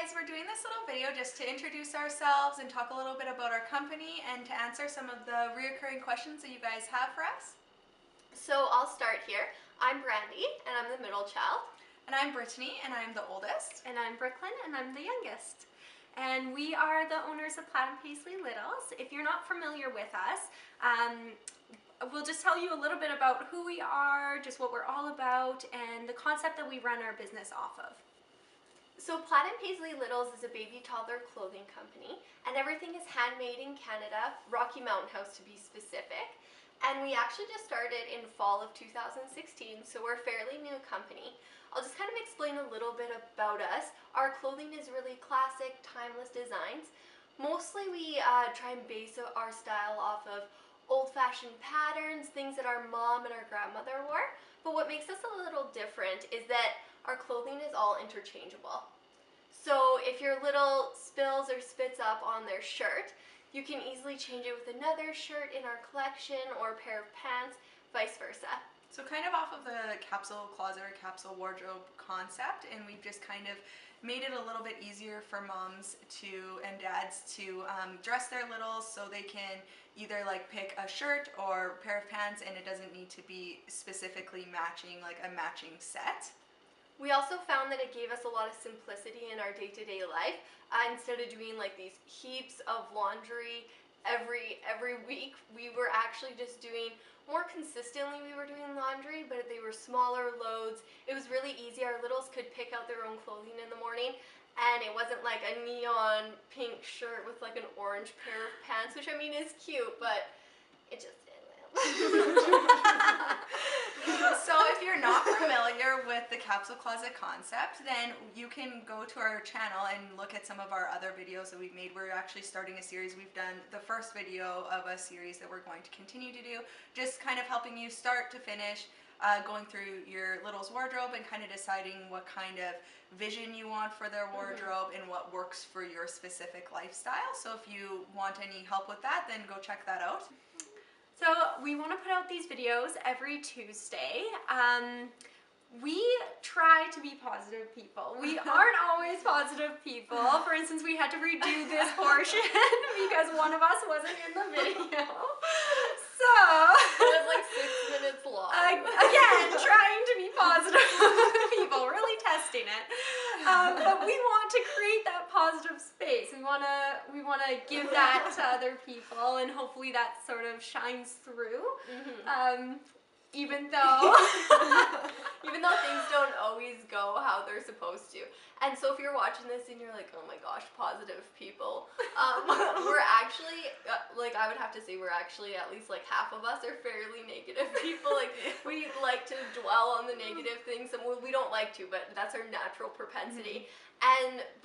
guys, we're doing this little video just to introduce ourselves and talk a little bit about our company and to answer some of the reoccurring questions that you guys have for us. So I'll start here. I'm Brandy and I'm the middle child. And I'm Brittany and I'm the oldest. And I'm Brooklyn and I'm the youngest. And we are the owners of Platt & Paisley Littles. If you're not familiar with us, we'll just tell you a little bit about who we are, just what we're all about, and the concept that we run our business off of. So Platt & Paisley Littles is a baby toddler clothing company, and everything is handmade in Canada, Rocky Mountain House to be specific. And we actually just started in fall of 2016, so we're a fairly new company. I'll just kind of explain a little bit about us. Our clothing is really classic, timeless designs. Mostly we try and base our style off of old-fashioned patterns, things that our mom and our grandmother wore. But what makes us a little different is that our clothing is all interchangeable. So if your little spills or spits up on their shirt, you can easily change it with another shirt in our collection or a pair of pants, vice versa. So kind of off of the capsule closet or capsule wardrobe concept, and we've just kind of made it a little bit easier for moms and dads to dress their littles so they can either like pick a shirt or a pair of pants, and it doesn't need to be specifically matching, like a matching set. We also found that it gave us a lot of simplicity in our day-to-day life. Instead of doing like these heaps of laundry every week, we were actually just doing more consistently. We were doing laundry, but they were smaller loads. It was really easy. Our littles could pick out their own clothing in the morning, and it wasn't like a neon pink shirt with like an orange pair of pants, which I mean is cute, but it just didn't. So if you're not familiar with the capsule closet concept, then you can go to our channel and look at some of our other videos that we've made. We're actually starting a series. We've done the first video of a series that we're going to continue to do, just kind of helping you start to finish going through your little's wardrobe and kind of deciding what kind of vision you want for their wardrobe and what works for your specific lifestyle. So if you want any help with that, then go check that out. So we want to put out these videos every Tuesday. We try to be positive people. We aren't always positive people. For instance, we had to redo this portion because one of us wasn't in the video. So it was like 6 minutes long. Again, trying to be positive people, really testing it. But we want to create that positive space. We want to give that to other people, and hopefully that sort of shines through. Even though things don't always go how they're supposed to. And so if you're watching this and you're like, oh my gosh, positive people, we're actually, like I would have to say we're actually at least like half of us are fairly negative people. Like we like to dwell on the negative things, and we don't like to, but that's our natural propensity.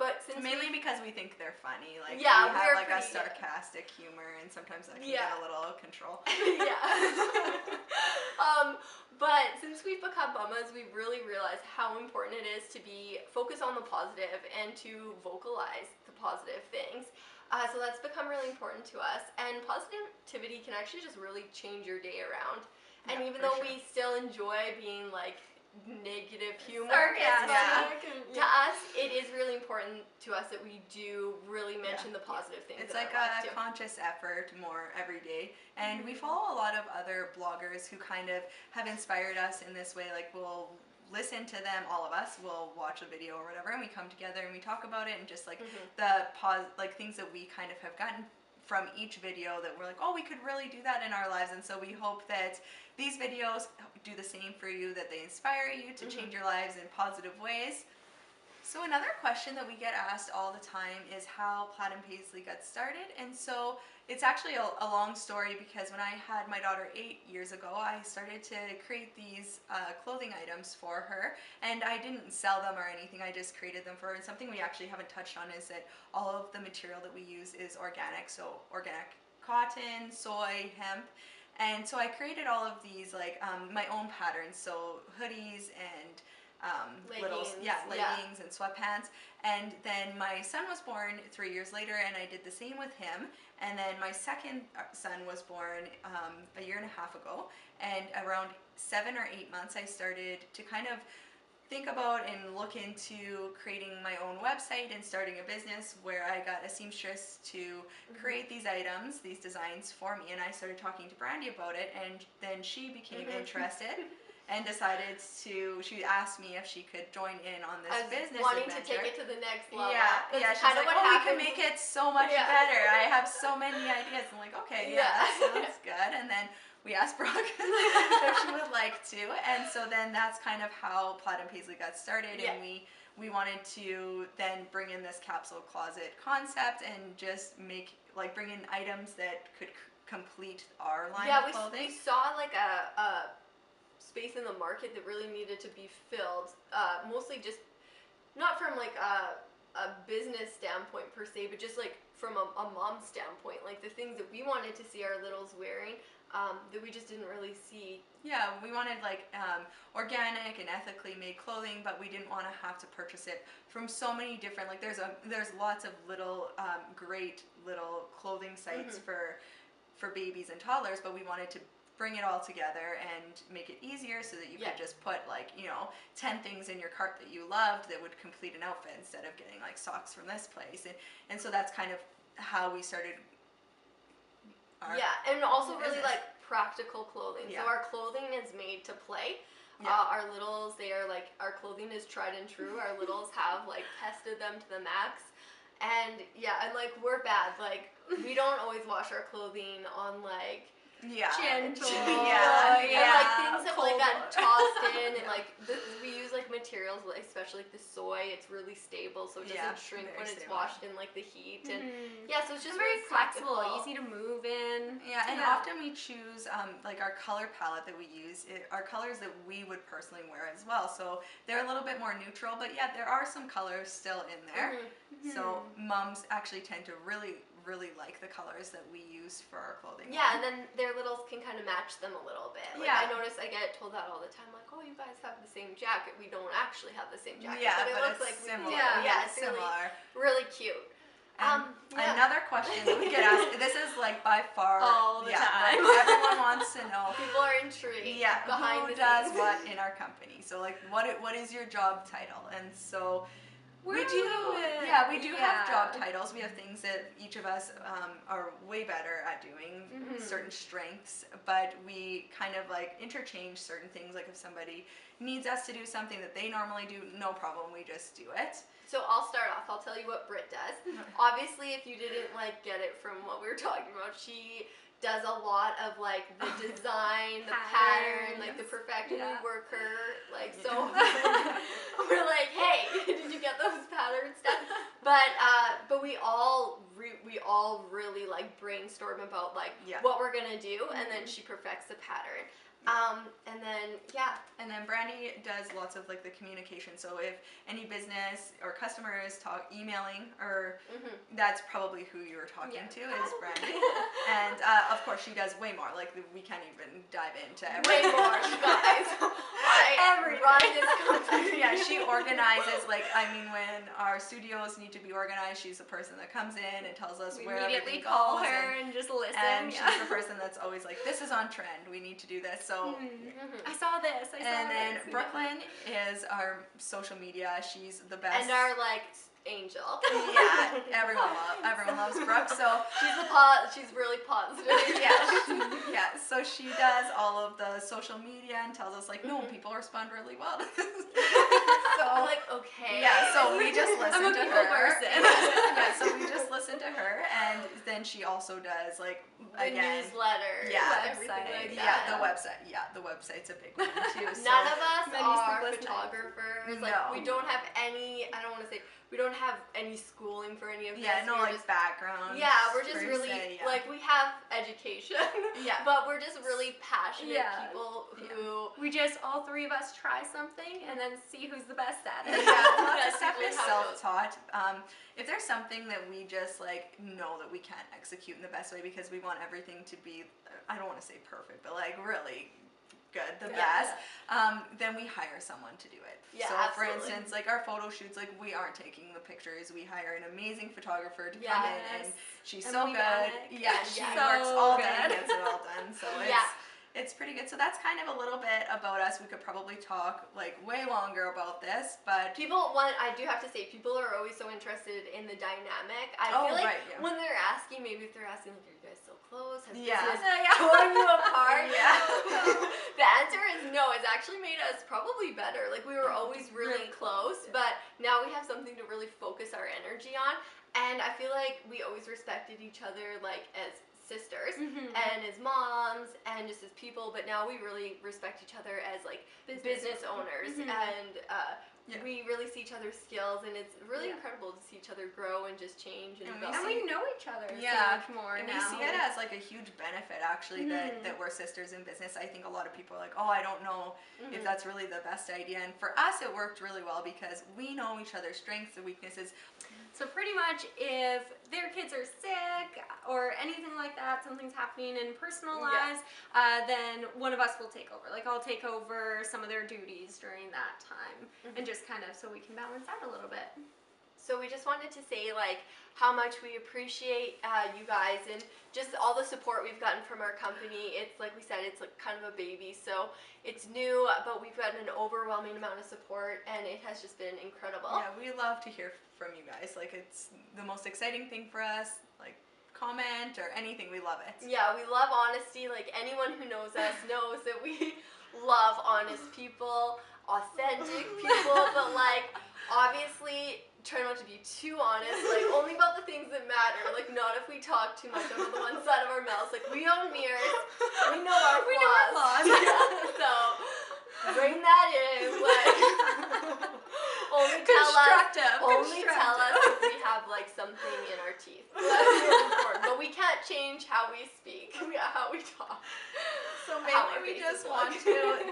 But since mainly because we think they're funny, like yeah, we have like a sarcastic humor, and sometimes that can get a little out of control. But since we've become mamas, we've really realized how important it is to be focused on the positive and to vocalize the positive things. So that's become really important to us, and positivity can actually just really change your day around. And even though we still enjoy being like negative humor, to us it is really important to us that we do really mention the positive things. It's like a conscious effort more every day, and we follow a lot of other bloggers who kind of have inspired us in this way. Like we'll listen to them, all of us will watch a video or whatever, and we come together and we talk about it, and just like like things that we kind of have gotten from each video that we're like, oh, we could really do that in our lives. And so we hope that these videos do the same for you, that they inspire you to change your lives in positive ways. So another question that we get asked all the time is how Platt & Paisley got started. And so it's actually a long story, because when I had my daughter 8 years ago, I started to create these clothing items for her, and I didn't sell them or anything. I just created them for her. And something we actually haven't touched on is that all of the material that we use is organic, so organic cotton, soy, hemp. And so I created all of these like my own patterns, so hoodies and leggings and sweatpants. And then my son was born 3 years later, and I did the same with him. And then my second son was born a year and a half ago, and around 7 or 8 months I started to kind of think about and look into creating my own website and starting a business where I got a seamstress to create these items, these designs for me, and I started talking to Brandy about it, and then she became interested and decided to, she asked me if she could join in on this business wanting adventure. to take it to the next level. Yeah, That's she's kind like, of what we happens. can make it so much better. I have so many ideas. I'm like, okay, that sounds good. And then we asked Brooke if she would like to, and so then that's kind of how Plaid and Paisley got started, and we wanted to then bring in this capsule closet concept and just bring in items that could complete our line of clothing. We saw like a space in the market that really needed to be filled, mostly just not from like a business standpoint per se, but just like from a mom standpoint, like the things that we wanted to see our littles wearing, that we just didn't really see. Yeah, we wanted organic and ethically made clothing, but we didn't want to have to purchase it from so many different, like there's lots of little great little clothing sites for babies and toddlers, but we wanted to bring it all together and make it easier so that you could just put 10 things in your cart that you loved that would complete an outfit instead of getting like socks from this place, and so that's kind of how we started our and also business. really like practical clothing. So our clothing is made to play. Our littles, they are like, our clothing is tried and true. Our littles have like tested them to the max, and and like we're bad, like we don't always wash our clothing on like gentle, and like things have like got tossed in, and like we use like materials, like especially like the soy, it's really stable, so it doesn't shrink when it's washed in like the heat, and so it's just very flexible, practical. easy to move in. And often we choose like our color palette that we use are colors that we would personally wear as well, so they're a little bit more neutral, but there are some colors still in there. So moms actually tend to really like the colors that we use for our clothing. And then their littles can kind of match them a little bit. Like I notice I get told that all the time, like, oh, you guys have the same jacket. We don't actually have the same jacket, but it looks like similar. It's similar. Really cute. Another question that we get asked, this is like by far all the time. Everyone wants to know. People are intrigued. Who does what in our company? So like, what is your job title? And so we do have job titles. We have things that each of us are way better at doing, certain strengths, but we kind of like interchange certain things. Like if somebody needs us to do something that they normally do, no problem, we just do it. So I'll start off. I'll tell you what Britt does. Obviously, if you didn't like get it from what we were talking about, she does a lot of like the design, the pattern, like the perfection. We work her like so. We're like, hey, did you get those patterns done? But we all really like brainstorm about like what we're gonna do, and then she perfects the pattern. And then Brandy does lots of like the communication. So if any business or customer is emailing, or that's probably who you were talking to is Brandy. And of course she does way more. Like we can't even dive into everything. Way more, you guys. I run this company. She organizes. Like when our studios need to be organized, she's the person that comes in and tells us where everything goes. Call her and just listen. And she's the person that's always like, this is on trend. We need to do this. So I saw this. And then Brooklyn is our social media. She's the best. And our like angel. Everyone loves Brooke. So she's really positive. So she does all of the social media and tells us like, no, people respond really well. So like, okay. So we just listen to her. Person. So we just listen to her, and then she also does like the newsletter, everything like that. The website's a big one too. So. None of us are photographers. Like we don't have any. I don't want to say. We don't have any schooling for any of this. Background. We're just really like, we have education. But we're just really passionate people who we just, all three of us try something and then see who's the best at it. Lots of stuff is self-taught. If there's something that we just like know that we can't execute in the best way because we want everything to be, I don't want to say perfect, but like really good, the best, then we hire someone to do it. So for instance, like our photo shoots, like we aren't taking the pictures, we hire an amazing photographer to come in, and she's so good. She works all day and gets it all done. So it's pretty good. So that's kind of a little bit about us. We could probably talk like way longer about this, but I do have to say, people are always so interested in the dynamic. I feel like when they're asking, maybe if they're asking, like, are you guys so close? Has business torn you apart? The answer is no. It's actually made us probably better. Like, we were always really close, but now we have something to really focus our energy on. And I feel like we always respected each other, like, as sisters and as moms and just as people, but now we really respect each other as like business owners and we really see each other's skills, and it's really incredible to see each other grow and just change and we know each other so much more and now. we see it as like a huge benefit actually that we're sisters in business. I think a lot of people are like, oh, I don't know if that's really the best idea, and for us it worked really well because we know each other's strengths and weaknesses. So pretty much if their kids are sick or anything like that, something's happening in personal lives, then one of us will take over. Like, I'll take over some of their duties during that time and just kind of so we can balance out a little bit. So we just wanted to say, like, how much we appreciate you guys and just all the support we've gotten from our company. It's like we said, it's like kind of a baby, so it's new, but we've gotten an overwhelming amount of support, and it has just been incredible. Yeah, we love to hear from you guys. Like, it's the most exciting thing for us. Like, comment or anything, we love it. Yeah, we love honesty. Like, anyone who knows us knows that we love honest people, authentic people, but like, obviously try not to be too honest, like only about the things that matter, like not if we talk too much out of the one side of our mouths. Like, we own mirrors, we know our flaws. So bring that in, like only tell us if we have like something in our teeth. That's really important, but we can't change how we speak, how we talk. So maybe we just want to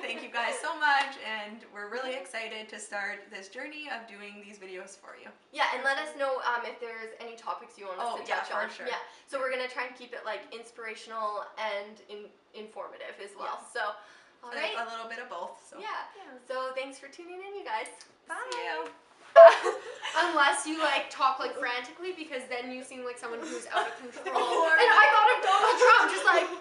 thank you guys so much, and we're really excited to start this journey of doing these videos for you. Yeah, and let us know if there's any topics you want us to touch on. For sure. Yeah, so we're going to try and keep it like inspirational and informative as well. Yes. So, all right. A little bit of both. So. Yeah. So thanks for tuning in, you guys. Bye. See you. Unless you like talk like frantically, because then you seem like someone who's out of control. And I thought of Donald Trump, just like